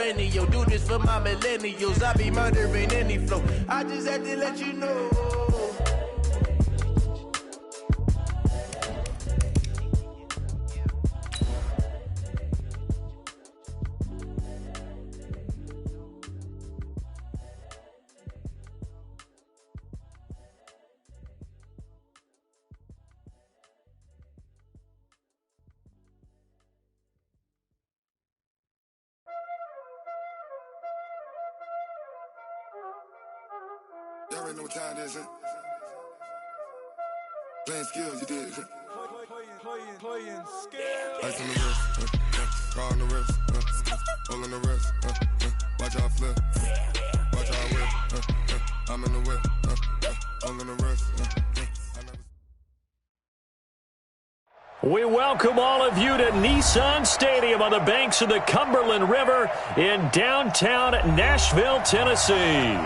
perennial. Do this for my millennials. I be murdering any flow. I just had to let you know. Y'all already know what time it is, huh? Playing skills, you did, huh? Playing skills. Ice on the wrist, car on the wrist, hole on the wrist, watch out flip, watch out whip, I'm in the whip, hole on the wrist, We welcome all of you to Nissan Stadium on the banks of the Cumberland River in downtown Nashville, Tennessee.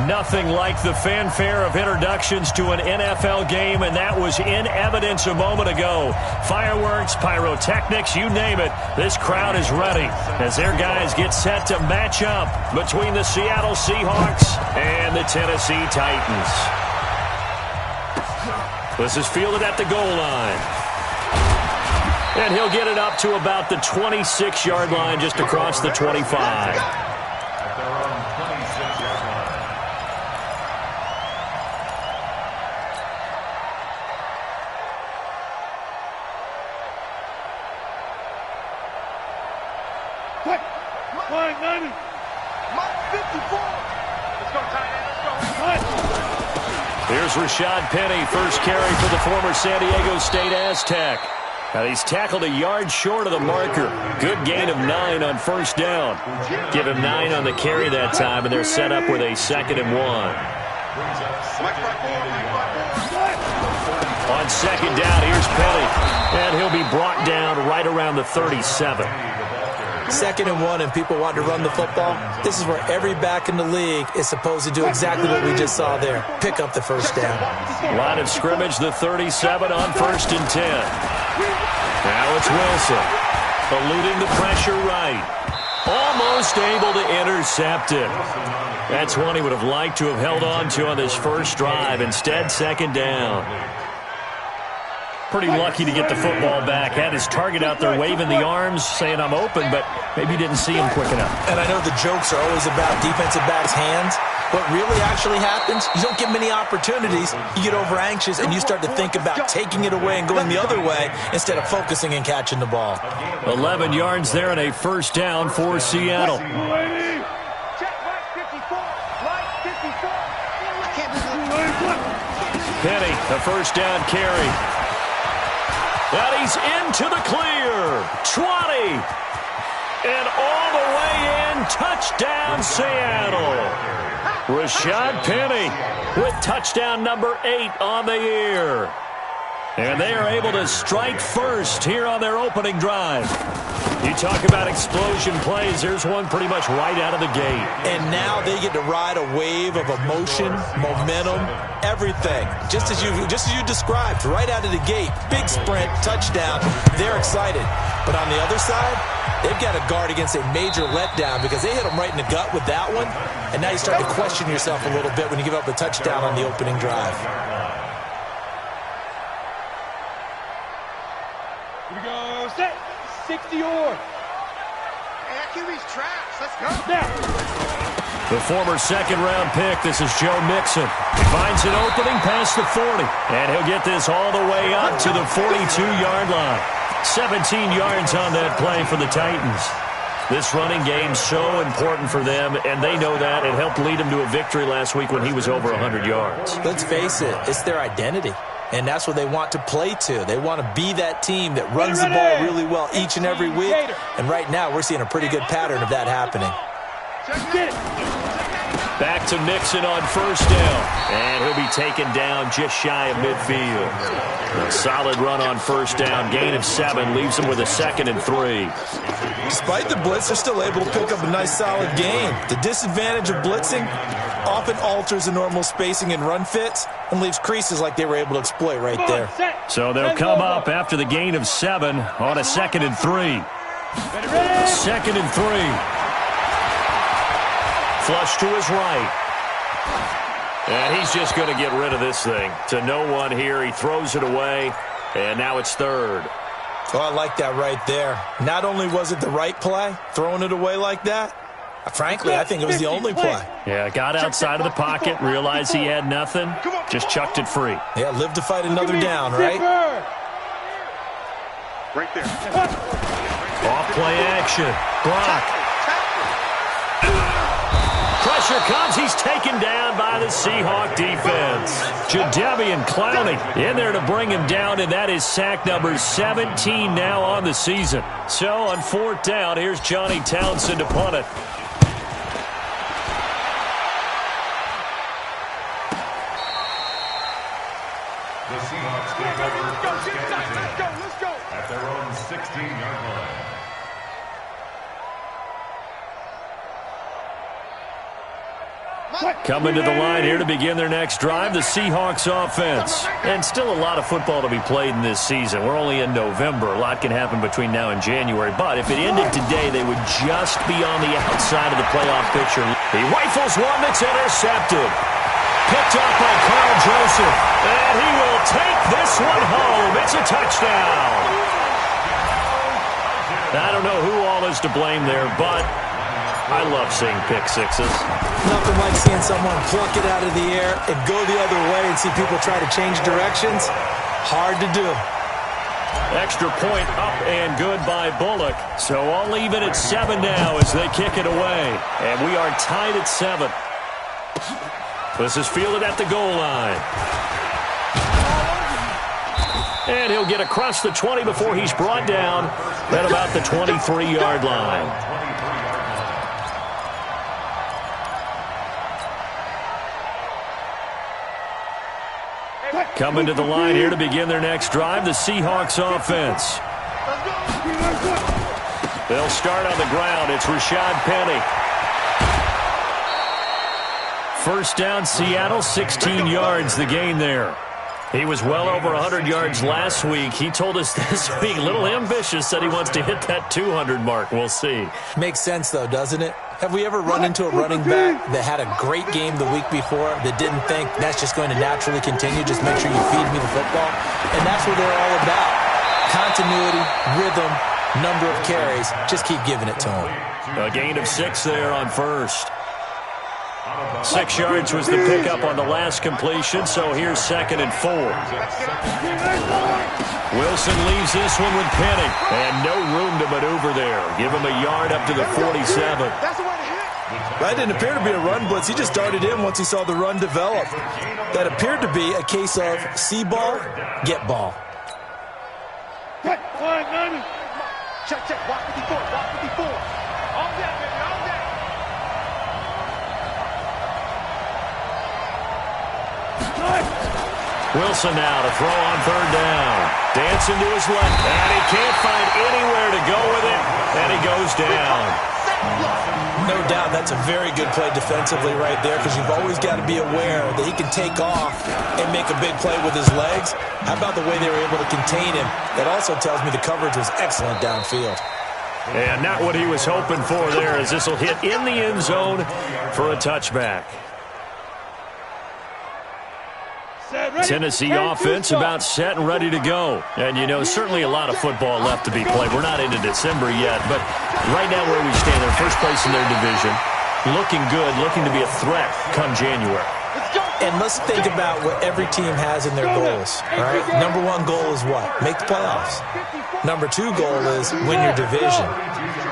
Nothing like the fanfare of introductions to an NFL game, and that was in evidence a moment ago. Fireworks, pyrotechnics, you name it. This crowd is ready as their guys get set to match up between the Seattle Seahawks and the Tennessee Titans. This is fielded at the goal line. And he'll get it up to about the 26-yard line, just across the 25. Here's Rashad Penny, first carry for the former San Diego State Aztec. Now he's tackled a yard short of the marker. Good gain of 9 on first down. Give him 9 on the carry that time, and they're set up with a 2nd and 1. On second down, here's Penny, and he'll be brought down right around the 37. 2nd and 1, and people want to run the football. This is where every back in the league is supposed to do exactly what we just saw there. Pick up the first down. Line of scrimmage, the 37 on 1st and 10. Now it's Wilson, eluding the pressure right. Almost able to intercept it. That's one he would have liked to have held on to on this first drive. Instead, 2nd down. Pretty lucky to get the football back. Had his target out there waving the arms, saying I'm open, but maybe didn't see him quick enough. And I know the jokes are always about defensive backs' hands. What really actually happens, you don't get many opportunities. You get over anxious, and you start to think about taking it away and going the other way instead of focusing and catching the ball. 11 yards there and a first down for Seattle. Penny, a first down carry. And he's into the clear. 20. And all the way in. Touchdown, Seattle. Rashad Penny with touchdown number 8 on the year. And they are able to strike first here on their opening drive. You talk about explosion plays. Here's one pretty much right out of the gate. And now they get to ride a wave of emotion, momentum, everything. Just as you described, right out of the gate. Big sprint, touchdown. They're excited. But on the other side, they've got to guard against a major letdown because they hit them right in the gut with that one. And now you start to question yourself a little bit when you give up a touchdown on the opening drive. Here we go. Set. 60-yard. Hey, that QB's trash. Let's go. Now. The former second-round pick, this is Joe Mixon. He finds an opening past the 40. And he'll get this all the way up to the 42-yard line. 17 yards on that play for the Titans. This running game so important for them, and they know that. It helped lead them to a victory last week when he was over 100 yards. Let's face it, it's their identity. And that's what they want to play to. They want to be that team that runs the ball really well each and every week. And right now, we're seeing a pretty good pattern of that happening. Back to Mixon on first down. And he'll be taken down just shy of midfield. A solid run on first down. Gain of 7 leaves them with a 2nd and 3. Despite the blitz, they're still able to pick up a nice solid gain. The disadvantage of blitzing often alters the normal spacing and run fits and leaves creases like they were able to exploit right there. So they'll come up after the gain of 7 on a 2nd and 3. 2nd and 3. Flush to his right. And he's just going to get rid of this thing. To no one here. He throws it away. And now it's third. Oh, I like that right there. Not only was it the right play, throwing it away like that, frankly, I think it was the only play. Yeah, got outside of the pocket, realized he had nothing, just chucked it free. Yeah, live to fight another down, right? Right there. Off play action. Block. Pressure comes. He's taken down by the Seahawk defense. Jadeveon Clowney in there to bring him down, and that is sack number 17 now on the season. So on fourth down, here's Johnny Townsend to punt it. The Seahawks take over first and 10 at their own 16-yard line. Coming to the line here to begin their next drive, the Seahawks offense. And still a lot of football to be played in this season. We're only in November. A lot can happen between now and January. But if it ended today, they would just be on the outside of the playoff picture. He rifles one that's intercepted. Picked up by Carl Joseph. And he will take this one home. It's a touchdown. I don't know who all is to blame there, but I love seeing pick sixes. Nothing like seeing someone pluck it out of the air and go the other way and see people try to change directions. Hard to do. Extra point up and good by Bullock. So all even at 7 now as they kick it away. And we are tied at 7. This is fielded at the goal line. And he'll get across the 20 before he's brought down at about the 23-yard line. Coming to the line here to begin their next drive, the Seahawks offense. They'll start on the ground. It's Rashad Penny. First down, Seattle, 16 yards the gain there. He was well over 100 yards last week. He told us this week, a little ambitious, said he wants to hit that 200 mark. We'll see. Makes sense, though, doesn't it? Have we ever run into a running back that had a great game the week before that didn't think that's just going to naturally continue? Just make sure you feed me the football. And that's what they're all about. Continuity, rhythm, number of carries. Just keep giving it to him. A gain of 6 there on first. 6 yards was the pickup on the last completion, so here's 2nd and 4. Wilson leaves this one with Penny, and no room to maneuver there. Give him a yard up to the 47. That didn't appear to be a run blitz. He just darted in once he saw the run develop. That appeared to be a case of see ball, get ball. Check, walk 54, walk 54. All that, baby, all that. Wilson now to throw on 3rd down. Dancing to his left, and he can't find anywhere to go with it, and he goes down. No doubt that's a very good play defensively right there, because you've always got to be aware that he can take off and make a big play with his legs. How about the way they were able to contain him? That also tells me the coverage was excellent downfield. And not what he was hoping for there, as this will hit in the end zone for a touchback. Tennessee offense about set and ready to go. And, you know, certainly a lot of football left to be played. We're not into December yet, but right now where we stand, they're first place in their division. Looking good, looking to be a threat come January. And let's think about what every team has in their goals, all right? Number 1 goal is what? Make the playoffs. Number 2 goal is win your division.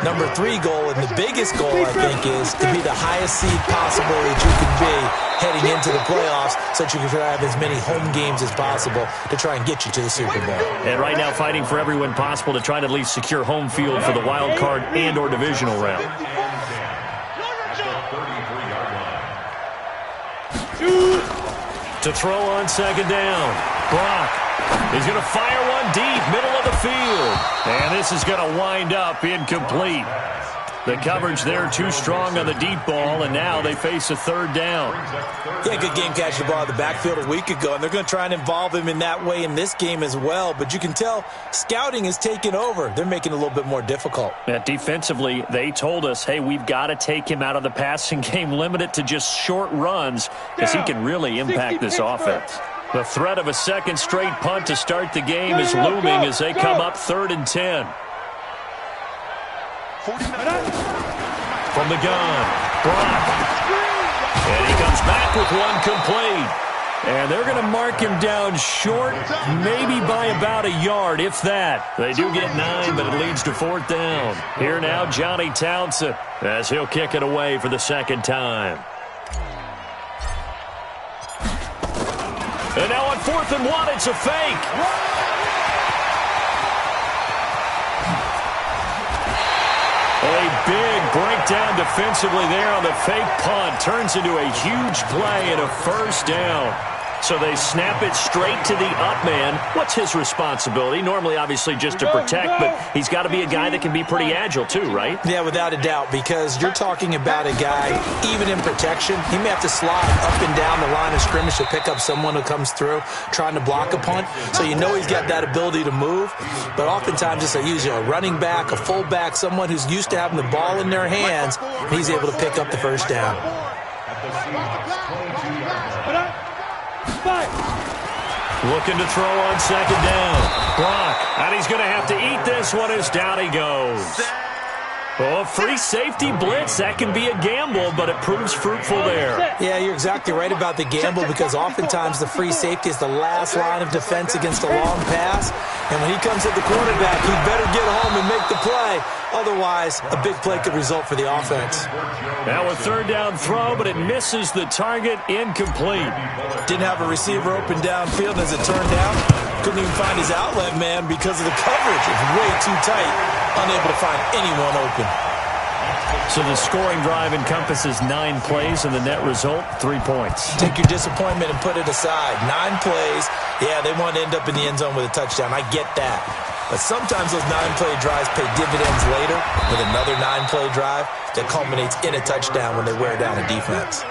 Number 3 goal, and the biggest goal, I think, is to be the highest seed possible that you can be heading into the playoffs so that you can have as many home games as possible to try and get you to the Super Bowl. And right now fighting for every win possible to try to at least secure home field for the wild card and or divisional round. To throw on 2nd down. Brock. He's going to fire one deep, middle of the field. And this is going to wind up incomplete. The coverage there too strong on the deep ball, and now they face a third down. Yeah, good game catching the ball in the backfield a week ago, and they're going to try and involve him in that way in this game as well. But you can tell scouting is taking over. They're making it a little bit more difficult. Defensively, they told us, hey, we've got to take him out of the passing game, limit it to just short runs, because he can really impact this offense. The threat of a second straight punt to start the game is looming as they come up 3rd and 10. From the gun, Brock. And he comes back with one complete. And they're going to mark him down short, maybe by about a yard, if that. They do get 9, but it leads to 4th down. Here now, Johnny Townsend, as he'll kick it away for the second time. And now on 4th and 1, it's a fake. A big breakdown defensively there on the fake punt. Turns into a huge play and a first down. So they snap it straight to the up man. What's his responsibility? Normally, obviously, just to protect, but he's got to be a guy that can be pretty agile too, right? Yeah, without a doubt, because you're talking about a guy, even in protection, he may have to slide up and down the line of scrimmage to pick up someone who comes through trying to block a punt. So you know he's got that ability to move, but oftentimes it's usually a running back, a fullback, someone who's used to having the ball in their hands, and he's able to pick up the first down. Looking to throw on second down. Brock, and he's going to have to eat this one as down he goes. Oh, free safety blitz. That can be a gamble, but it proves fruitful there. Yeah, you're exactly right about the gamble because oftentimes the free safety is the last line of defense against a long pass. And when he comes at the quarterback, he better get home and make the play. Otherwise, a big play could result for the offense. Now a third down throw, but it misses the target. Incomplete. Didn't have a receiver open downfield as it turned out. Couldn't even find his outlet man because of the coverage. It's way too tight. Unable to find anyone open. So the scoring drive encompasses 9 plays, and the net result, 3 points. Take your disappointment and put it aside. 9 plays. Yeah, they want to end up in the end zone with a touchdown. I get that. But sometimes those 9-play drives pay dividends later with another 9-play drive that culminates in a touchdown when they wear down a defense.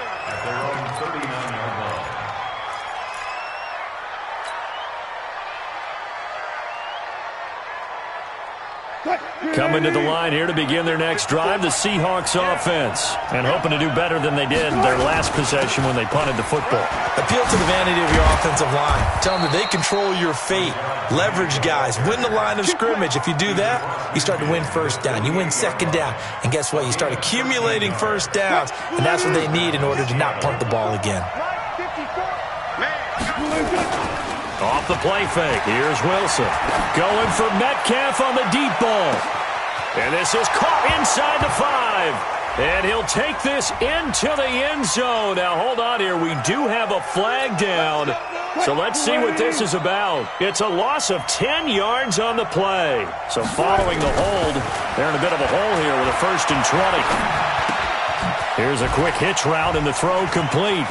Coming to the line here to begin their next drive, the Seahawks offense. And hoping to do better than they did in their last possession when they punted the football. Appeal to the vanity of your offensive line. Tell them that they control your fate. Leverage guys. Win the line of scrimmage. If you do that, you start to win first down. You win second down. And guess what? You start accumulating first downs. And that's what they need in order to not punt the ball again. Off the play fake. Here's Wilson. Going for Metcalf on the deep ball. And this is caught inside the 5. And he'll take this into the end zone. Now, hold on here. We do have a flag down. So let's see what this is about. It's a loss of 10 yards on the play. So following the hold, they're in a bit of a hole here with a 1st and 20. Here's a quick hitch route and the throw complete.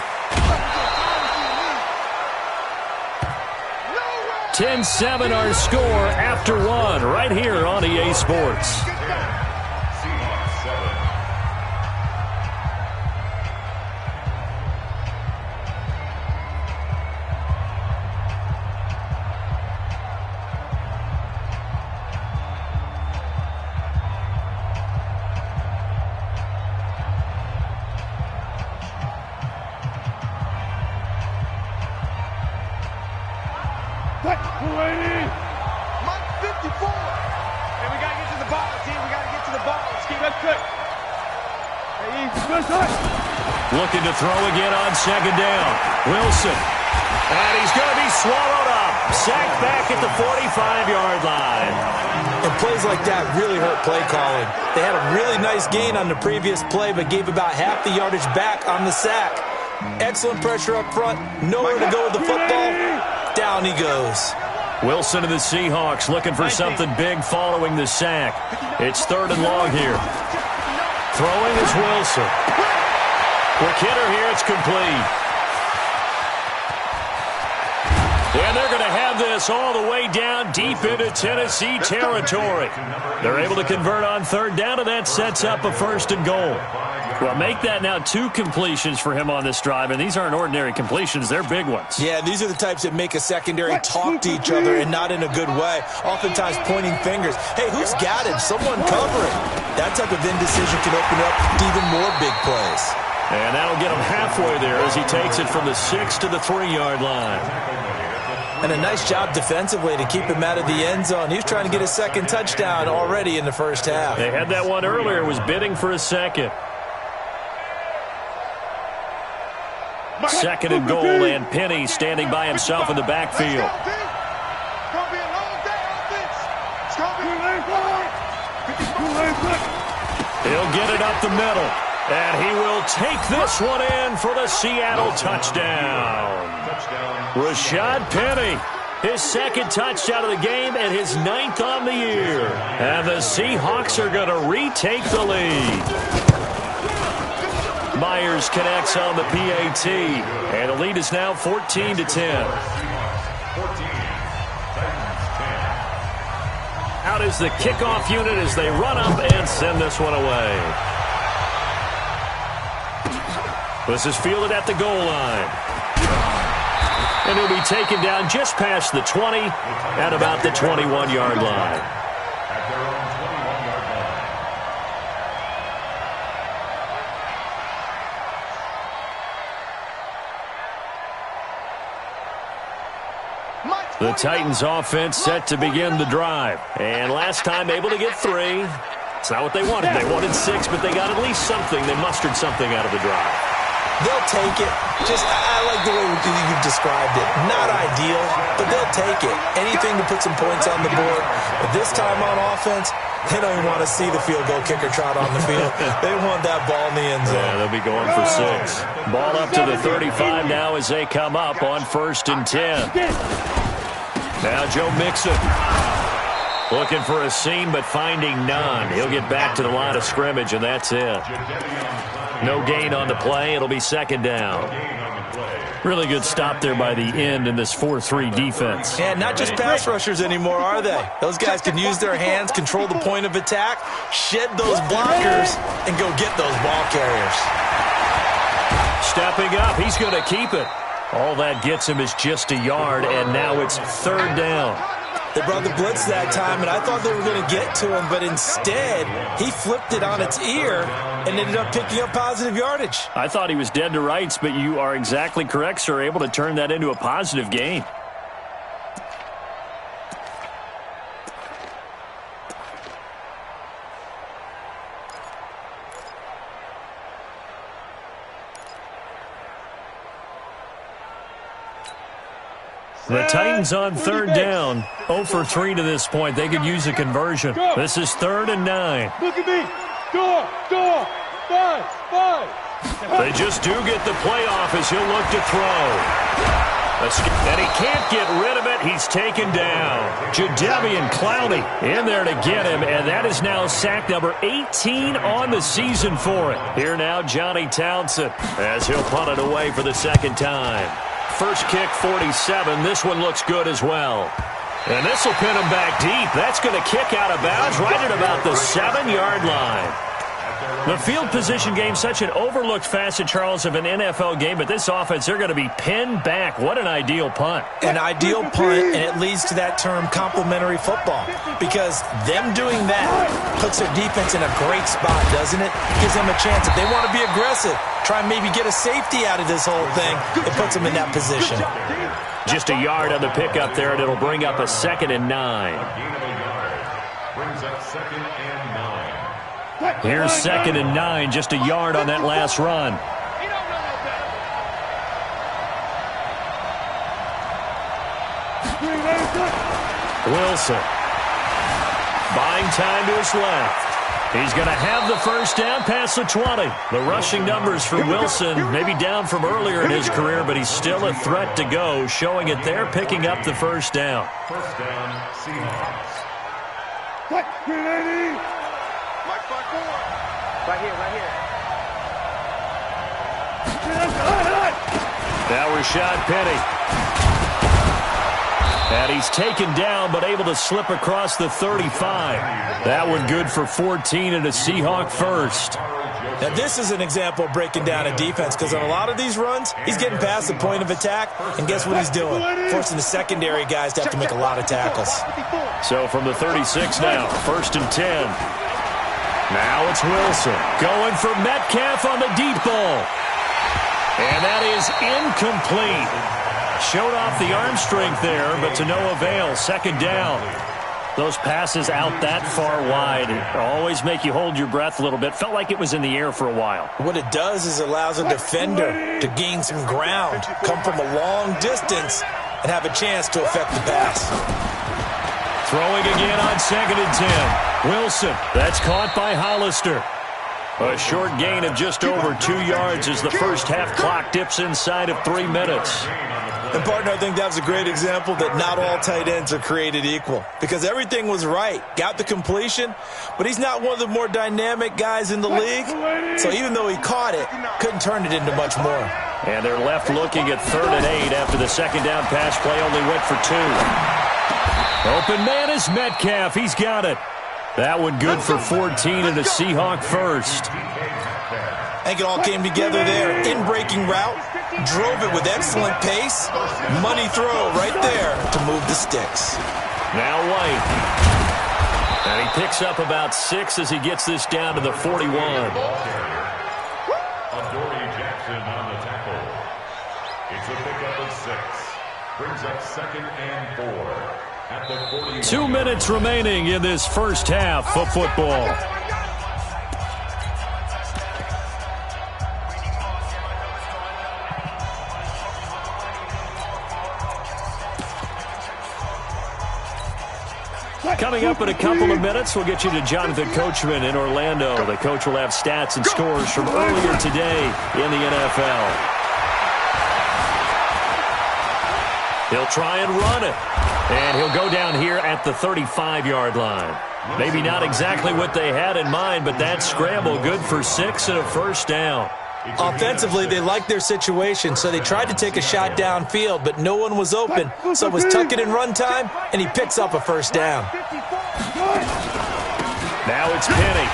10-7 our score after 1 right here on EA Sports. Looking to throw again on second down. Wilson. And he's going to be swallowed up. Sacked back at the 45-yard line. And plays like that really hurt play calling. They had a really nice gain on the previous play, but gave about half the yardage back on the sack. Excellent pressure up front. Nowhere to go with the football. Down he goes. Wilson and the Seahawks looking for something big following the sack. It's 3rd and long here. Throwing is Wilson. Quick hitter here, it's complete. And they're going to have move this all the way down deep into Tennessee territory. They're able to convert on third down, and that sets up a 1st and goal. Well, make that now 2 completions for him on this drive, and these aren't ordinary completions. They're big ones. Yeah, these are the types that make a secondary talk to each other and not in a good way, oftentimes pointing fingers. Hey, who's got him? Someone cover it. That type of indecision can open up to even more big plays. And that'll get him halfway there as he takes it from the 6 to the 3-yard line. And a nice job defensively to keep him out of the end zone. He was trying to get a 2nd touchdown already in the first half. They had that one earlier, was bidding for a 2nd. 2nd and goal, and Penny standing by himself in the backfield. He'll get it up the middle, and he will take this one in for the Seattle touchdown. Rashad Penny, his 2nd touchdown of the game and his 9th on the year. And the Seahawks are going to retake the lead. Myers connects on the PAT, and the lead is now 14-10. Out is the kickoff unit as they run up and send this one away. This is fielded at the goal line. And he'll be taken down just past the 20 at about the 21-yard line. The Titans offense set to begin the drive. And last time able to get 3. It's not what they wanted. They wanted 6, but they got at least something. They mustered something out of the drive. They'll take it. I like the way you've described it. Not ideal, but they'll take it. Anything to put some points on the board. But this time on offense, they don't even want to see the field goal kicker trot on the field. They want that ball in the end zone. Yeah, they'll be going for 6. Ball up to the 35 now as they come up on 1st and 10. Now Joe Mixon looking for a seam but finding none. He'll get back to the line of scrimmage, and that's it. No gain on the play. It'll be 2nd down. Really good stop there by the end in this 4-3 defense. And not just pass rushers anymore, are they? Those guys can use their hands, control the point of attack, shed those blockers, and go get those ball carriers. Stepping up, he's going to keep it. All that gets him is just a yard, and now it's 3rd down. They brought the blitz that time, and I thought they were going to get to him, but instead, he flipped it on its ear and ended up picking up positive yardage. I thought he was dead to rights, but you are exactly correct, sir, able to turn that into a positive gain. The Titans on 3rd down. 0 for 3 to this point. They could use a conversion. This is 3rd and 9. Look at me. Door. 5. They just do get the play off as he'll look to throw. And he can't get rid of it. He's taken down. Jadeveon Clowney in there to get him, and that is now sack number 18 on the season for it. Here now, Johnny Townsend as he'll punt it away for the 2nd time. First kick, 47. This one looks good as well. And this will pin him back deep. That's going to kick out of bounds right at about the 7-yard line. The field position game, such an overlooked facet, Charles, of an NFL game, but this offense, they're going to be pinned back. What an ideal punt. An ideal punt, and it leads to that term complementary football, because them doing that puts their defense in a great spot, doesn't it? Gives them a chance. If they want to be aggressive, try and maybe get a safety out of this whole thing, it puts them in that position. Just a yard on the pickup there, and it'll bring up a 2nd and 9. Brings up 2nd and 9. Here's 2nd and 9, just a yard on that last run. Wilson buying time to his left. He's going to have the first down past the 20. The rushing numbers for Wilson maybe down from earlier in his career, but he's still a threat to go, showing it there, picking up the first down. First down, Seahawks. Right here. Now Rashad Penny. And he's taken down, but able to slip across the 35. That one good for 14 and a Seahawk first. Now, this is an example of breaking down a defense, because on a lot of these runs, he's getting past the point of attack, and guess what he's doing? Forcing the secondary guys to have to make a lot of tackles. So from the 36 now, 1st and 10. Now it's Wilson going for Metcalf on the deep ball. And that is incomplete. Showed off the arm strength there, but to no avail. 2nd down. Those passes out that far wide always make you hold your breath a little bit. Felt like it was in the air for a while. What it does is it allows a defender to gain some ground, come from a long distance, and have a chance to affect the pass. Throwing again on 2nd and 10. Wilson, that's caught by Hollister. A short gain of just over 2 yards as the first half clock dips inside of 3 minutes. And, partner, I think that was a great example that not all tight ends are created equal, because everything was right. Got the completion, but he's not one of the more dynamic guys in the league. So even though he caught it, couldn't turn it into much more. And they're left looking at 3rd and 8 after the 2nd down pass play only went for 2. Open man is Metcalf. He's got it. That one good for 14 and a Seahawk first. I think it all came together there. In-breaking route, drove it with excellent pace. Money throw right there to move the sticks. Now White. And he picks up about 6 as he gets this down to the 41. Adoree Jackson on the tackle. It's a pickup of 6. Brings up 2nd and 4. 2 minutes remaining in this first half of football. Coming up in a couple of minutes, we'll get you to Jonathan Coachman in Orlando. The coach will have stats and scores from earlier today in the NFL. He'll try and run it. And he'll go down here at the 35-yard line. Maybe not exactly what they had in mind, but that scramble good for 6 and a first down. Offensively, they liked their situation, so they tried to take a shot downfield, but no one was open. So it was tuck it in run time, and he picks up a first down. Now it's Penny.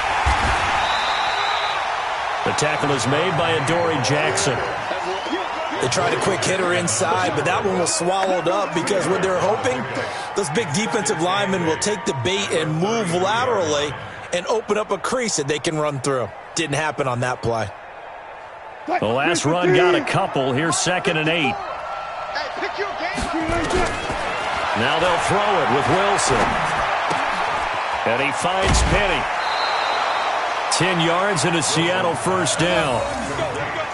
The tackle is made by Adoree Jackson. They tried a quick hitter inside, but that one was swallowed up because what they're hoping, those big defensive linemen will take the bait and move laterally and open up a crease that they can run through. Didn't happen on that play. The last run got a couple. Here's 2nd and 8. Now they'll throw it with Wilson. And he finds Penny. 10 yards and a Seattle first down.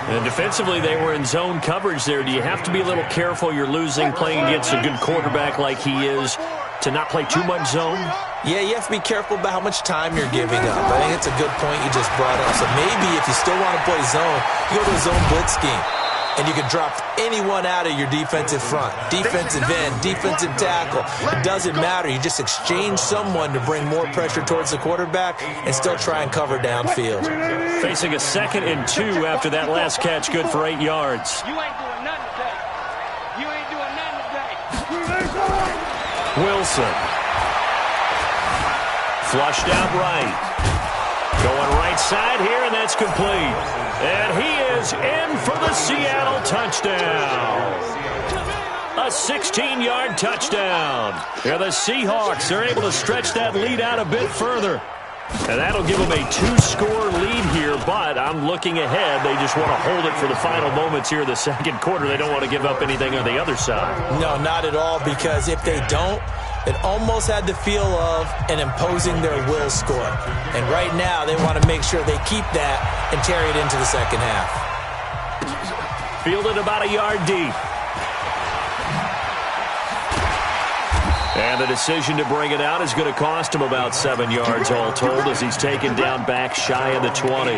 And defensively, they were in zone coverage there. Do you have to be a little careful? You're losing, playing against a good quarterback like he is, to not play too much zone? Yeah, you have to be careful about how much time you're giving up. I think it's a good point you just brought up. So maybe if you still want to play zone, you go to a zone blitz scheme. And you can drop anyone out of your defensive front. Defensive end, defensive tackle. It doesn't matter. You just exchange someone to bring more pressure towards the quarterback and still try and cover downfield. Facing a 2nd and 2 after that last catch, good for 8 yards. You ain't doing nothing today. You ain't doing nothing today. Wilson. Flushed out right. Going right side here, and that's complete. And he is in for the Seattle touchdown. A 16-yard touchdown. Yeah, the Seahawks are able to stretch that lead out a bit further. And that'll give them a 2-score lead here, but I'm looking ahead. They just want to hold it for the final moments here in the 2nd quarter. They don't want to give up anything on the other side. No, not at all, because if they don't, it almost had the feel of an imposing their will score. And right now, they want to make sure they keep that and carry it into the second half. Fielded about a yard deep. And the decision to bring it out is going to cost him about 7 yards all told as he's taken down back shy of the 20.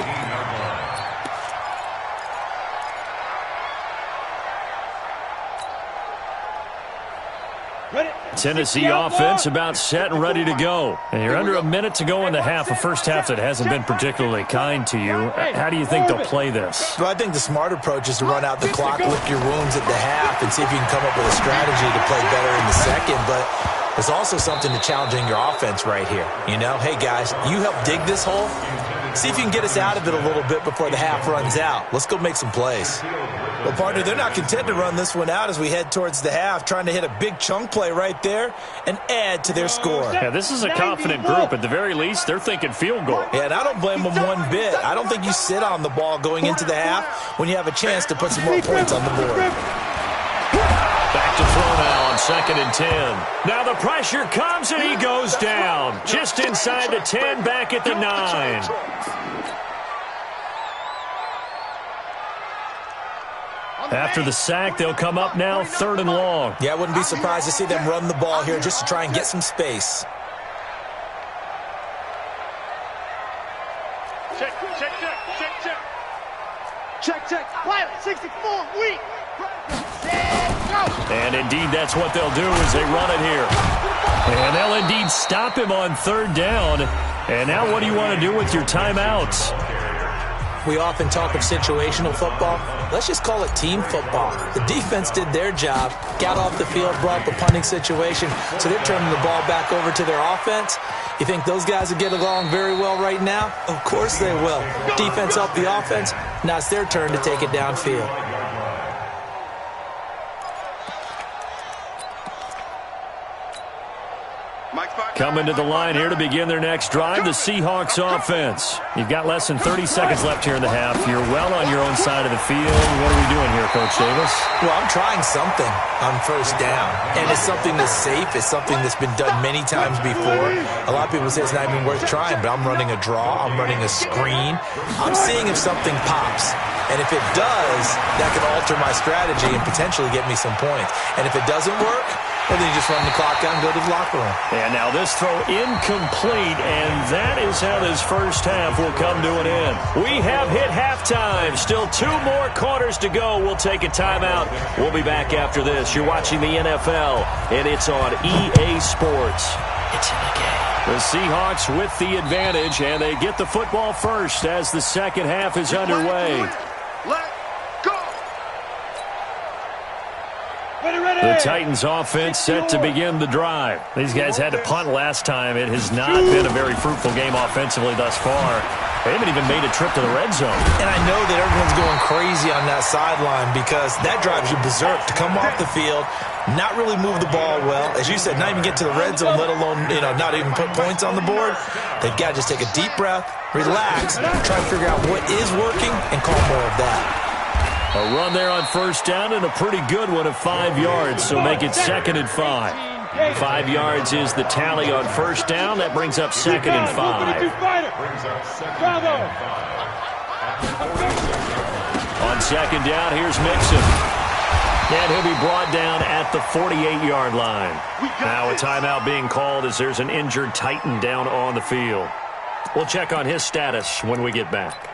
Tennessee offense about set and ready to go. And you're under a minute to go in the half, a first half that hasn't been particularly kind to you. How do you think they'll play this? Well, I think the smart approach is to run out the clock, lick your wounds at the half, and see if you can come up with a strategy to play better in the second. But there's also something to challenging your offense right here. You know, hey, guys, you help dig this hole. See if you can get us out of it a little bit before the half runs out. Let's go make some plays. Well, partner, they're not content to run this one out as we head towards the half, trying to hit a big chunk play right there and add to their score. Yeah, this is a confident group. At the very least, they're thinking field goal. Yeah, and I don't blame them one bit. I don't think you sit on the ball going into the half when you have a chance to put some more points on the board. Back to throw now on 2nd and 10. Now the pressure comes and he goes down. Just inside the 10, back at the 9. After the sack, they'll come up now 3rd and long. Yeah, I wouldn't be surprised to see them run the ball here just to try and get some space. Check. Pilot 64, weak. Set, go. And indeed, that's what they'll do as they run it here. And they'll indeed stop him on 3rd down. And now what do you want to do with your timeouts? We often talk of situational football. Let's just call it team football. The defense did their job, got off the field, brought up a punting situation, so they're turning the ball back over to their offense. You think those guys will get along very well right now? Of course they will. Defense helped the offense. Now it's their turn to take it downfield. Coming to the line here to begin their next drive, the Seahawks offense. You've got less than 30 seconds left here in the half. You're well on your own side of the field. What are we doing here, Coach Davis? Well, I'm trying something on 1st down, and it's something that's safe. It's something that's been done many times before. A lot of people say it's not even worth trying, but I'm running a draw. I'm running a screen. I'm seeing if something pops. And if it does, that can alter my strategy and potentially get me some points. And if it doesn't work, well, then you just run the clock out and go to the locker room. And now this throw incomplete, and that is how this first half will come to an end. We have hit halftime. Still 2 more quarters to go. We'll take a timeout. We'll be back after this. You're watching the NFL, and it's on EA Sports. It's in the game. The Seahawks with the advantage, and they get the football first as the second half is underway. The Titans offense set to begin the drive. These guys had to punt last time. It has not been a very fruitful game offensively thus far. They haven't even made a trip to the red zone. And I know that everyone's going crazy on that sideline because that drives you berserk to come off the field, not really move the ball well. As you said, not even get to the red zone, let alone, not even put points on the board. They've got to just take a deep breath, relax, try to figure out what is working, and call more of that. A run there on 1st down and a pretty good one of 5 yards, so make it 2nd and 5. 5 yards is the tally on 1st down. That brings up 2nd and 5. On 2nd down, here's Mixon. And he'll be brought down at the 48-yard line. Now a timeout being called as there's an injured Titan down on the field. We'll check on his status when we get back.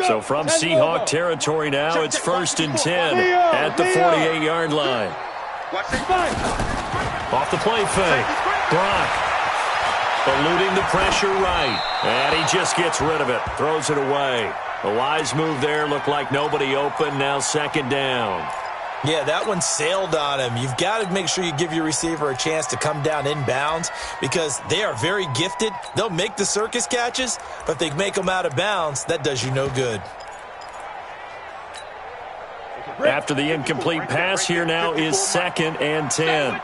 So from Seahawk territory now, it's 1st and 10 at the 48-yard line. Off the play fake. Brock eluding the pressure right. And he just gets rid of it. Throws it away. A wise move there. Looked like nobody open. Now 2nd down. Yeah, that one sailed on him. You've got to make sure you give your receiver a chance to come down inbounds because they are very gifted. They'll make the circus catches, but if they make them out of bounds, that does you no good. After the incomplete pass, here now is 2nd and 10.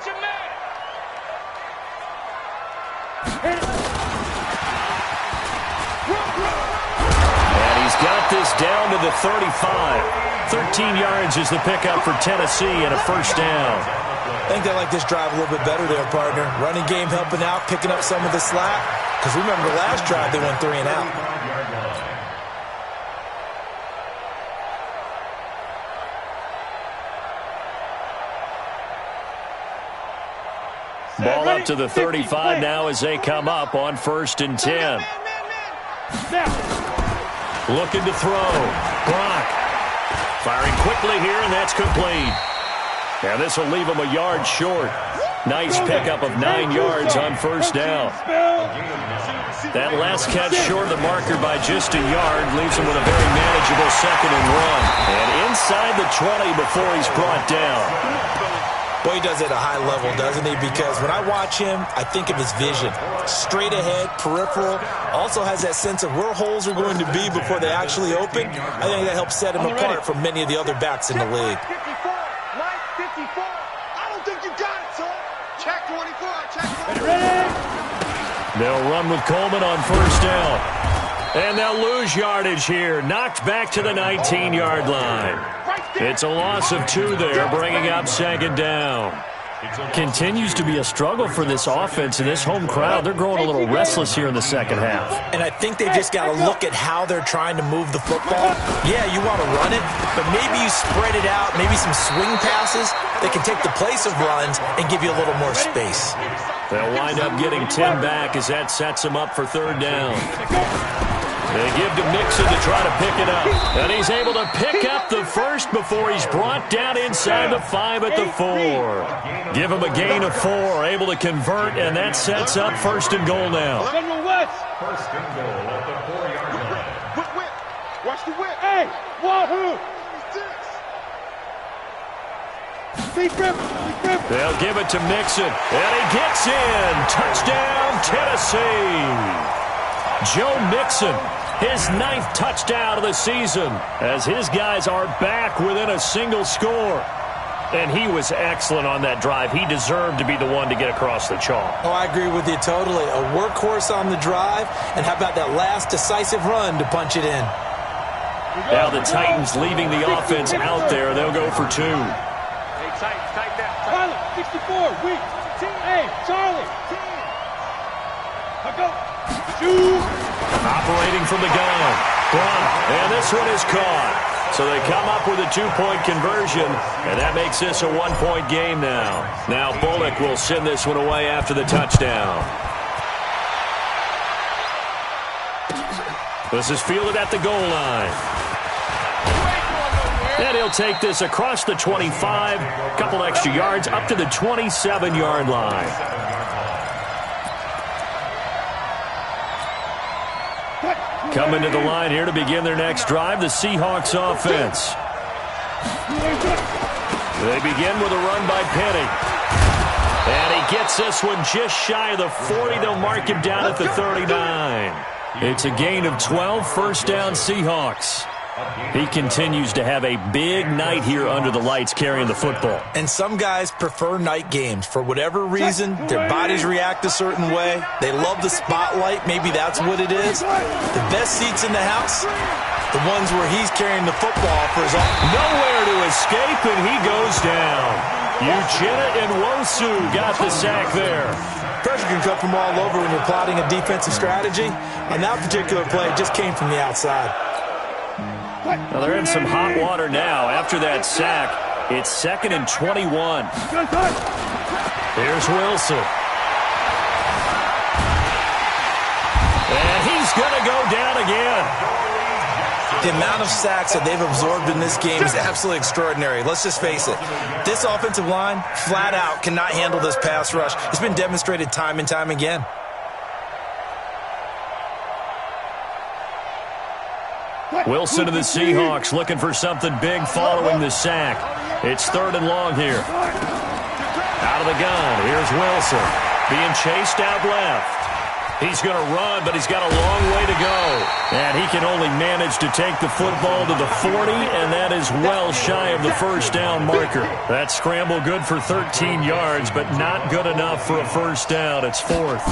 And he's got this down to the 35. 13 yards is the pickup for Tennessee and a 1st down. I think they like this drive a little bit better there, partner. Running game helping out, picking up some of the slack. Because remember, the last drive they went 3 and out. Ball up to the 35 now as they come up on 1st and 10. Looking to throw. Brock Firing quickly here, and that's complete. And this will leave him a yard short. Nice pickup of 9 yards on first down. That last catch short of the marker by just a yard leaves him with a very manageable 2nd and 1. And inside the 20 before he's brought down. Well, he does it at a high level, doesn't he? Because when I watch him, I think of his vision. Straight ahead, peripheral. Also has that sense of where holes are going to be before they actually open. I think that helps set him apart from many of the other backs in the league. 54. I don't think you got it, son. Check 24. Check 24. They'll run with Coleman on first down. And they'll lose yardage here. Knocked back to the 19-yard line. It's a loss of 2 there, bringing up 2nd down. Continues to be a struggle for this offense and this home crowd. They're growing a little restless here in the second half. And I think they've just got to look at how they're trying to move the football. Yeah, you want to run it, but maybe you spread it out, maybe some swing passes that can take the place of runs and give you a little more space. They'll wind up getting 10 back as that sets them up for 3rd down. They give to Mixon to try to pick it up. And he's able to pick up the first before he's brought down inside the 5 at the 4. Give him a gain of 4, able to convert, and that sets up 1st and goal now. First and goal at the 4-yard line. Whip. Watch the whip. Hey, wahoo! They'll give it to Mixon, and he gets in. Touchdown, Tennessee. Joe Mixon, his 9th touchdown of the season, as his guys are back within a single score. And he was excellent on that drive. He deserved to be the one to get across the chalk. Oh, I agree with you totally. A workhorse on the drive, and how about that last decisive run to punch it in? Now the Titans leaving the offense out there. They'll go for 2. Hey, tight down. Tyler, 64, weak. Hey, Charlie. I go. Shoot. Operating from the gun. Blunt, and this one is caught. So they come up with a 2-point conversion, and that makes this a 1-point game now. Now Bullock will send this one away after the touchdown. This is fielded at the goal line. And he'll take this across the 25, a couple extra yards, up to the 27-yard line. Coming to the line here to begin their next drive, the Seahawks offense. They begin with a run by Penny. And he gets this one just shy of the 40. They'll mark him down at the 39. It's a gain of 12, 1st down Seahawks. He continues to have a big night here under the lights carrying the football. And some guys prefer night games. For whatever reason, their bodies react a certain way. They love the spotlight. Maybe that's what it is. The best seats in the house, the ones where he's carrying the football for his own. Nowhere to escape, and he goes down. Uchenna and Nwosu got the sack there. Pressure can come from all over when you're plotting a defensive strategy. On that particular play, it just came from the outside. Well, they're in some hot water now. After that sack, it's 2nd and 21. Here's Wilson. And he's going to go down again. The amount of sacks that they've absorbed in this game is absolutely extraordinary. Let's just face it. This offensive line, flat out, cannot handle this pass rush. It's been demonstrated time and time again. Wilson to the Seahawks looking for something big following the sack. It's 3rd and long here. Out of the gun. Here's Wilson being chased out left. He's going to run, but he's got a long way to go. And he can only manage to take the football to the 40, and that is well shy of the 1st down marker. That scramble good for 13 yards, but not good enough for a 1st down. It's 4th.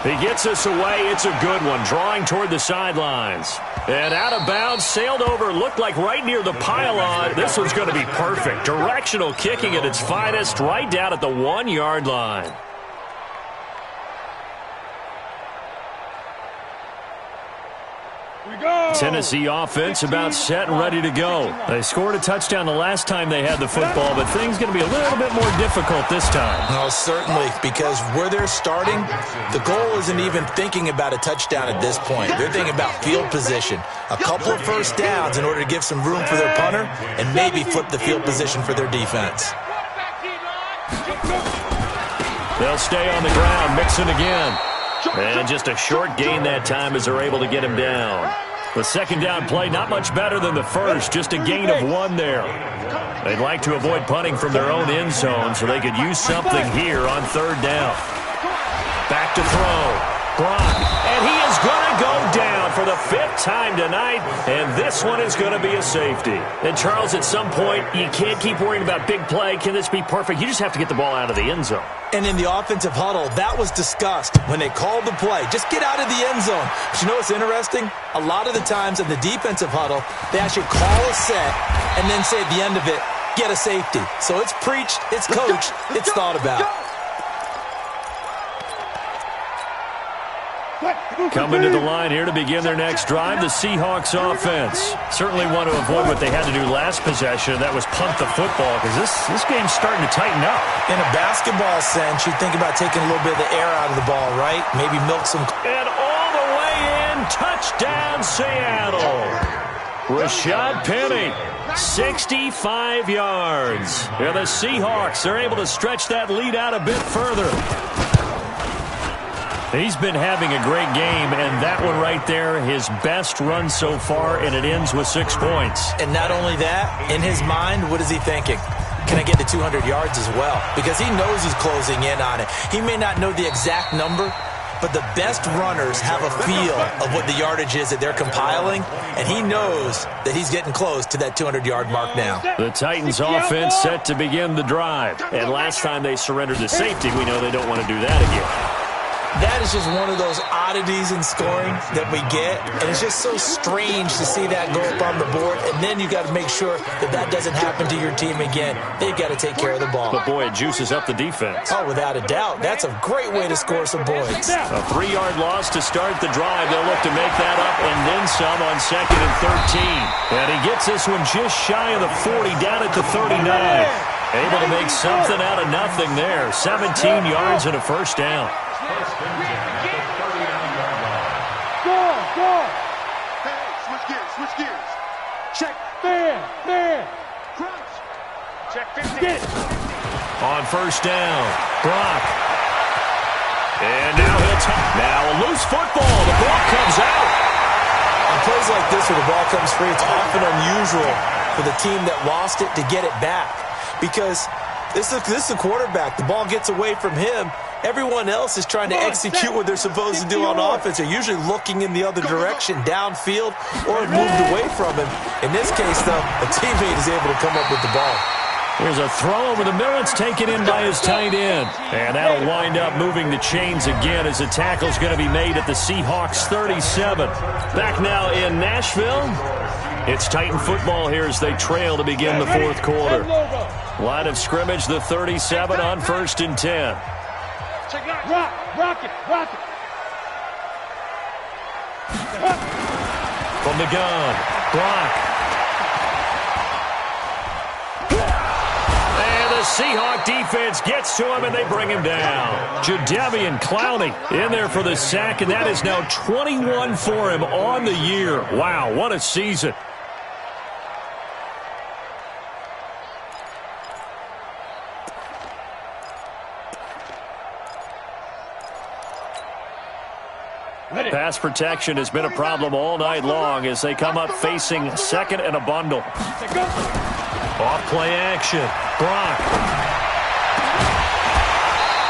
He gets us away. It's a good one, drawing toward the sidelines. And out of bounds, sailed over, looked like right near the pylon. This one's going to be perfect. Directional kicking at its finest, right down at the 1-yard line. Tennessee offense about set and ready to go. They scored a touchdown the last time they had the football, but things going to be a little bit more difficult this time. No, certainly, because where they're starting, the goal isn't even thinking about a touchdown at this point. They're thinking about field position, a couple of first downs in order to give some room for their punter and maybe flip the field position for their defense. They'll stay on the ground, mixing again. And just a short gain that time as they're able to get him down. The second down play, not much better than the first, just a gain of 1 there. They'd like to avoid punting from their own end zone so they could use something here on third down. Back to throw. Brock, and he is going to go down for the 5th time tonight, and this one is going to be a safety. And, Charles, at some point, you can't keep worrying about big play. Can this be perfect? You just have to get the ball out of the end zone. And in the offensive huddle, that was discussed when they called the play. Just get out of the end zone. But you know what's interesting? A lot of the times in the defensive huddle, they actually call a set and then say at the end of it, get a safety. So it's preached, it's coached, it's thought about. Coming to the line here to begin their next drive, the Seahawks offense. Certainly want to avoid what they had to do last possession, that was punt the football, because this game's starting to tighten up. In a basketball sense, you think about taking a little bit of the air out of the ball, right? Maybe milk some. And all the way in, touchdown Seattle. Rashad Penny, 65 yards. Yeah, the Seahawks are able to stretch that lead out a bit further. He's been having a great game, and that one right there, his best run so far, and it ends with 6 points. And not only that, in his mind, what is he thinking? Can I get to 200 yards as well? Because he knows he's closing in on it. He may not know the exact number, but the best runners have a feel of what the yardage is that they're compiling, and he knows that he's getting close to that 200-yard mark now. The Titans offense set to begin the drive. And last time they surrendered to safety, we know they don't want to do that again. That is just one of those oddities in scoring that we get, and it's just so strange to see that go up on the board, and then you got to make sure that that doesn't happen to your team again. They've got to take care of the ball. But, boy, it juices up the defense. Oh, without a doubt. That's a great way to score some points. A 3-yard loss to start the drive. They'll look to make that up and then some on 2nd and 13. And he gets this one just shy of the 40, down at the 39. Able to make something out of nothing there. 17 yards and a first down. First and 10 at the 39-yard line. Go! Hey, switch gears. Check. Man. Crouch. Check 15. Get it. On first down, Brock. And now he'll now a loose football. The ball comes out. On plays like this where the ball comes free, it's often unusual for the team that lost it to get it back. Because this is a quarterback. The ball gets away from him. Everyone else is trying to execute what they're supposed to do on offense. They're usually looking in the other direction, downfield, or moved away from him. In this case, though, a teammate is able to come up with the ball. Here's a throw over the middle. It's taken in by his tight end. And that'll wind up moving the chains again as the tackle's going to be made at the Seahawks 37. Back now in Nashville. It's Titan football here as they trail to begin the 4th quarter. Line of scrimmage, the 37 on 1st and 10. Rock it. From the gun, Brock. And the Seahawk defense gets to him, and they bring him down. Jadeveon Clowney in there for the sack, and that is now 21 for him on the year. Wow, what a season. Pass protection has been a problem all night long as they come up facing 2nd and a bundle. Off play action. Brock.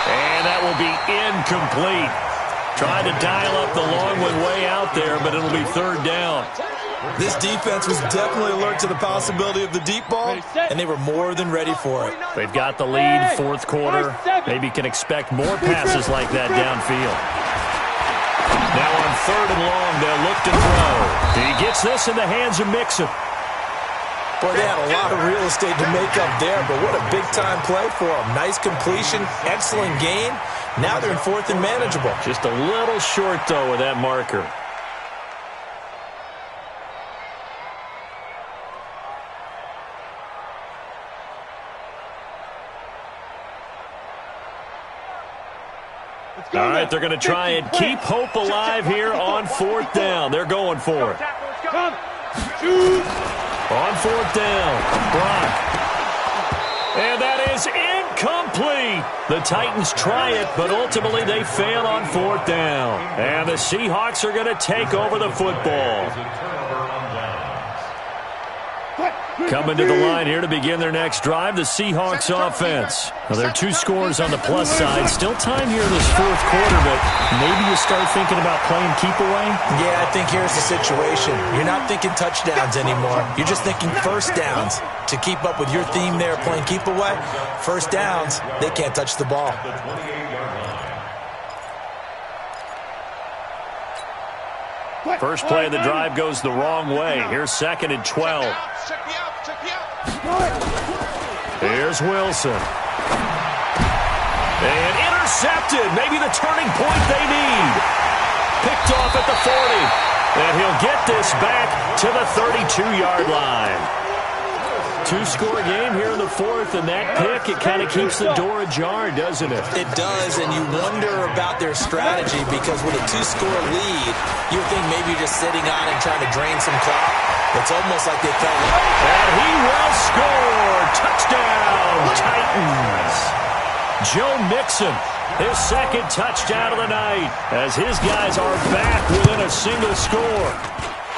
And that will be incomplete. Trying to dial up the long one way out there, but it'll be 3rd down. This defense was definitely alert to the possibility of the deep ball, and they were more than ready for it. They've got the lead, 4th quarter. Maybe can expect more passes like that downfield. Now on 3rd and long, they'll look to throw. He gets this in the hands of Mixon. Boy, they had a lot of real estate to make up there, but what a big-time play for them. Nice completion, excellent gain. Now they're in 4th and manageable. Just a little short, though, with that marker. right, they're going to try and keep hope alive here on 4th down. They're going for it. On 4th down, Brock. And that is incomplete. The Titans try it, but ultimately they fail on 4th down. And the Seahawks are going to take over the football. Coming to the line here to begin their next drive, the Seahawks offense. Well, there are 2 scores on the plus side. Still time here in this 4th quarter, but maybe you start thinking about playing keep away? Yeah, I think here's the situation. You're not thinking touchdowns anymore. You're just thinking first downs. To keep up with your theme there, playing keep away, first downs, they can't touch the ball. First play of the drive goes the wrong way. Here's 2nd and 12. Here's Wilson. And intercepted. Maybe the turning point they need. Picked off at the 40. And he'll get this back to the 32-yard line. 2-score game here in the 4th, and that pick, it kind of keeps the door ajar, doesn't it? It does, and you wonder about their strategy because with a 2-score lead, you think maybe you're just sitting on and trying to drain some clock. It's almost like they felt like... And he will score! Touchdown, Titans! Joe Mixon, his 2nd touchdown of the night, as his guys are back within a single score.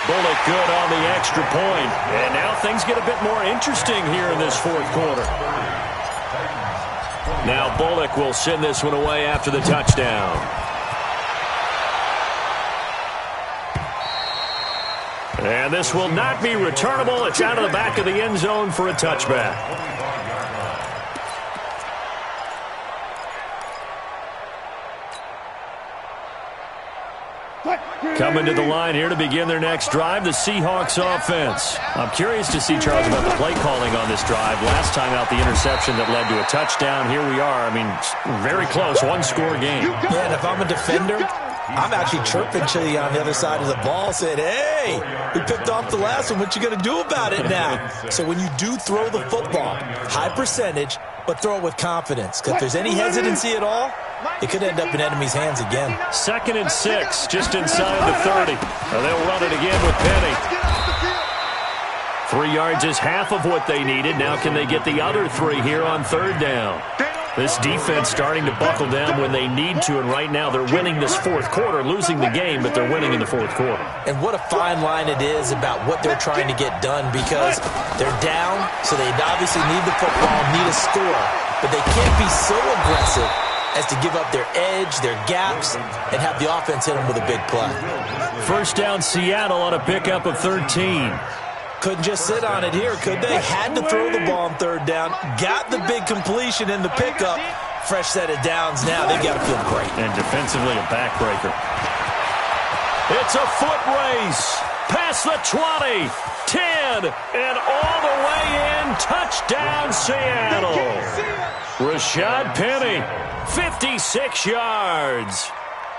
Bullock good on the extra point. And now things get a bit more interesting here in this 4th quarter. Now Bullock will send this one away after the touchdown. And this will not be returnable. It's out of the back of the end zone for a touchback. Coming to the line here to begin their next drive, the Seahawks offense. I'm curious to see, Charles, about the play calling on this drive. Last time out, the interception that led to a touchdown. Here we are. I mean, very close, 1-score game. Yeah, and if I'm a defender, I'm actually chirping to you on the other side of the ball, saying, hey, we picked off the last one. What you going to do about it now? So when you do throw the football, high percentage, but throw it with confidence. Because if there's any hesitancy at all, it could end up in enemy's hands again. 2nd and 6, just inside the 30. They'll run it again with Penny. 3 yards is half of what they needed. Now can they get the other 3 here on 3rd down? This defense starting to buckle down when they need to, and right now they're winning this 4th quarter, losing the game, but they're winning in the 4th quarter. And what a fine line it is about what they're trying to get done, because they're down, so they obviously need the football, need a score, but they can't be so aggressive as to give up their edge, their gaps, and have the offense hit them with a big play. First down, Seattle on a pickup of 13. Couldn't just sit on it here, could they? Had to throw the ball on 3rd down. Got the big completion in the pickup. Fresh set of downs now. They've got to feel great. And defensively, a backbreaker. It's a foot race. Past the 20, 10, and all the way in. Touchdown, Seattle. Rashad Penny, 56 yards.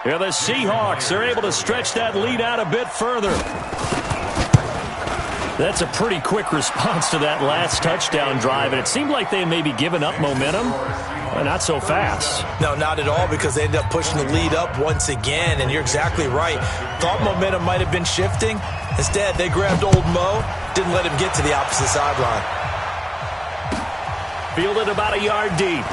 Yeah, the Seahawks are able to stretch that lead out a bit further. That's a pretty quick response to that last touchdown drive, and it seemed like they may be giving up momentum. Well, not so fast. No, not at all, because they ended up pushing the lead up once again, and you're exactly right. Thought momentum might have been shifting. Instead, they grabbed old Mo, didn't let him get to the opposite sideline. Fielded about a yard deep.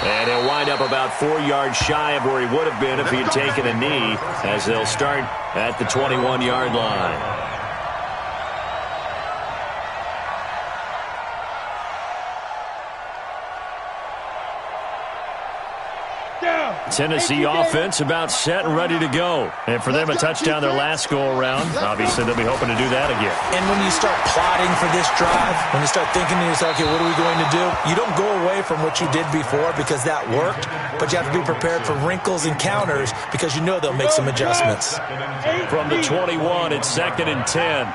And he'll wind up about 4 yards shy of where he would have been if he had taken a knee, as they'll start at the 21-yard line. Tennessee offense about set and ready to go. And for them, a touchdown their last go-around. Obviously, they'll be hoping to do that again. And when you start plotting for this drive, when you start thinking to yourself, okay, what are we going to do? You don't go away from what you did before because that worked, but you have to be prepared for wrinkles and counters because you know they'll make some adjustments. From the 21, it's 2nd and 10.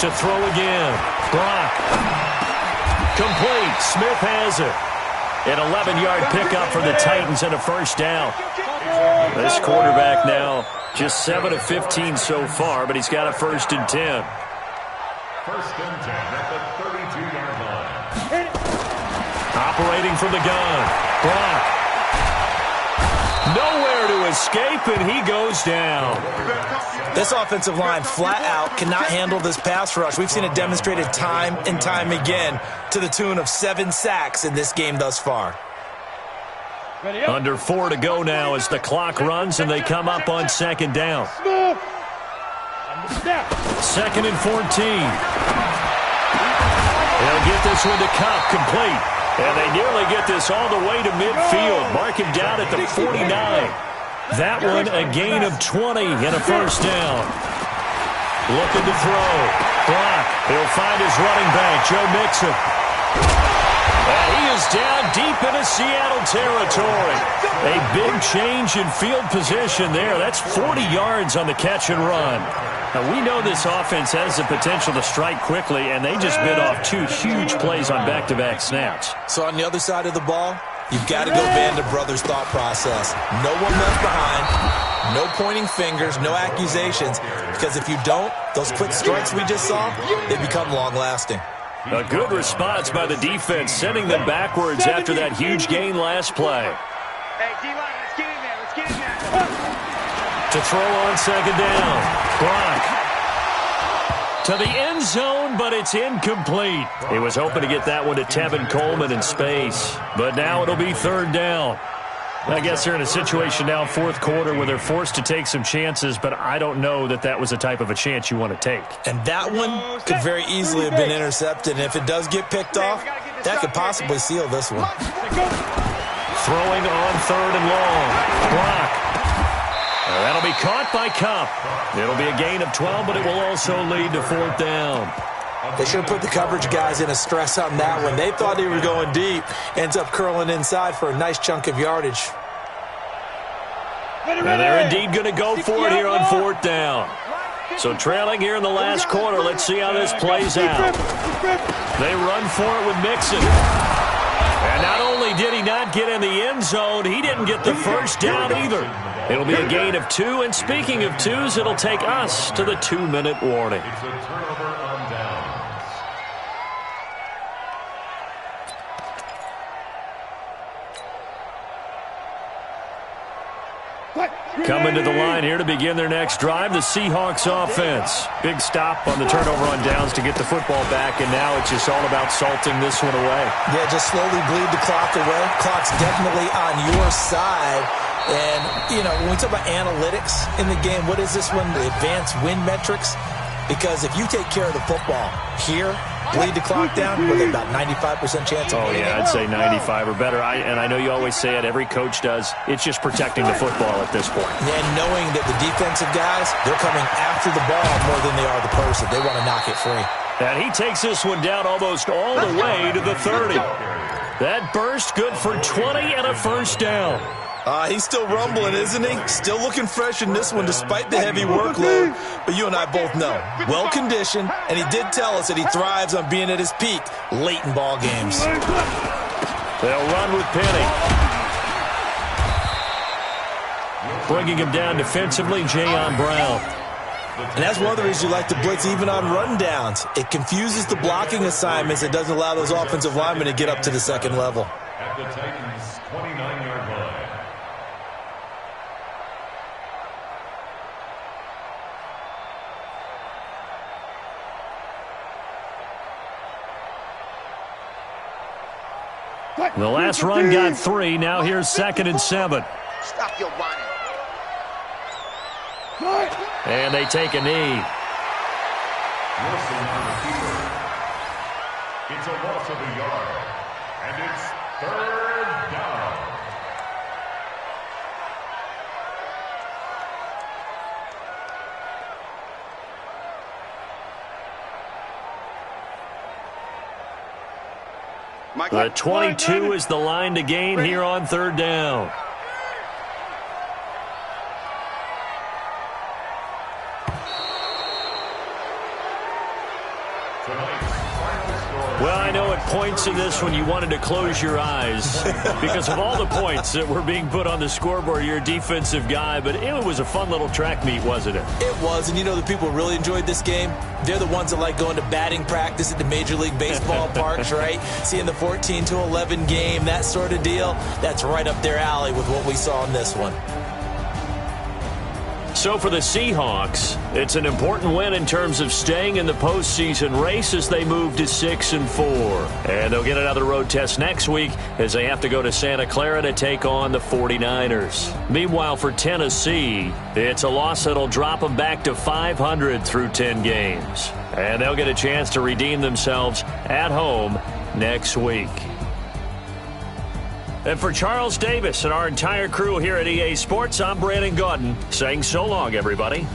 To throw again. Brock. Complete. Smith has it. An 11-yard pickup for the Titans and a first down. This quarterback now just 7 of 15 so far, but he's got a 1st and 10. 1st and 10 at the 32-yard line. Operating from the gun. Brock. Nowhere to escape, and he goes down. This offensive line flat out cannot handle this pass rush. We've seen it demonstrated time and time again to the tune of 7 sacks in this game thus far. Under 4 to go now as the clock runs and they come up on 2nd down. 2nd and 14. They'll get this one to Cup, complete. And they nearly get this all the way to midfield. Mark him down at the 49. That one a gain of 20 and a 1st down. Looking to throw. Brock. He'll find his running back, Joe Mixon. And he is down deep into Seattle territory. A big change in field position there. That's 40 yards on the catch and run. Now, we know this offense has the potential to strike quickly, and they just bit off 2 huge plays on back-to-back snaps. So on the other side of the ball, you've got to go Band of Brothers thought process. No one left behind, no pointing fingers, no accusations, because if you don't, those quick strikes we just saw, they become long-lasting. A good response by the defense, sending them backwards after that huge gain last play. Hey, D-line, let's get in there. Let's get in there. To throw on 2nd down. Brock. To the end zone, but it's incomplete. He was hoping to get that one to Tevin Coleman in space. But now it'll be 3rd down. I guess they're in a situation now, 4th quarter, where they're forced to take some chances, but I don't know that that was the type of a chance you want to take. And that one could very easily have been intercepted. And if it does get picked off, that could possibly seal this one. Throwing on 3rd and long. Brock. That'll be caught by Cup. It'll be a gain of 12, but it will also lead to 4th down. They should have put the coverage guys in a stress on that one. They thought they were going deep. Ends up curling inside for a nice chunk of yardage. And they're indeed going to go for it here on 4th down. So trailing here in the last quarter. Let's see how this plays out. They run for it with Mixon. And not only did he not get in the end zone, he didn't get the 1st down either. It'll be a gain of 2. And speaking of 2s, it'll take us to the 2-minute warning. It's a turnover on downs. Coming to the line here to begin their next drive, the Seahawks offense. Big stop on the turnover on downs to get the football back, and now it's just all about salting this one away. Yeah, just slowly bleed the clock away. Clock's definitely on your side. And, you know, when we talk about analytics in the game, what is this one? The advanced win metrics? Because if you take care of the football here, bleed the clock down, with about 95% chance of winning. Oh, yeah, I'd say 95 or better. And I know you always say it, every coach does. It's just protecting the football at this point. And knowing that the defensive guys, they're coming after the ball more than they are the person. They want to knock it free. And he takes this one down almost all the way to the 30. That burst good for 20 and a 1st down. He's still rumbling, isn't he? Still looking fresh in this one despite the heavy workload. But you and I both know, well-conditioned, and he did tell us that he thrives on being at his peak late in ball games. They'll run with Penny. Bringing him down defensively, Jayon Brown. And that's one of the reasons you like to blitz even on rundowns. It confuses the blocking assignments. It doesn't allow those offensive linemen to get up to the 2nd level. At the Titans' 29-yard line. The last run got 3. Now here's 2nd and 7. Stop your whining. And they take a knee. Wilson on the keeper. It's a loss of a yard. And it's 3rd down. The 22 is the line to gain here on 3rd down. Well, I know at points in this when you wanted to close your eyes because of all the points that were being put on the scoreboard. You're a defensive guy, but it was a fun little track meet, wasn't it? It was, and you know the people who really enjoyed this game? They're the ones that like going to batting practice at the Major League Baseball parks, right? Seeing the 14-11 game, that sort of deal. That's right up their alley with what we saw in this one. So for the Seahawks, it's an important win in terms of staying in the postseason race as they move to 6-4. And they'll get another road test next week as they have to go to Santa Clara to take on the 49ers. Meanwhile, for Tennessee, it's a loss that'll drop them back to 500 through 10 games. And they'll get a chance to redeem themselves at home next week. And for Charles Davis and our entire crew here at EA Sports, I'm Brandon Gaudin saying so long, everybody.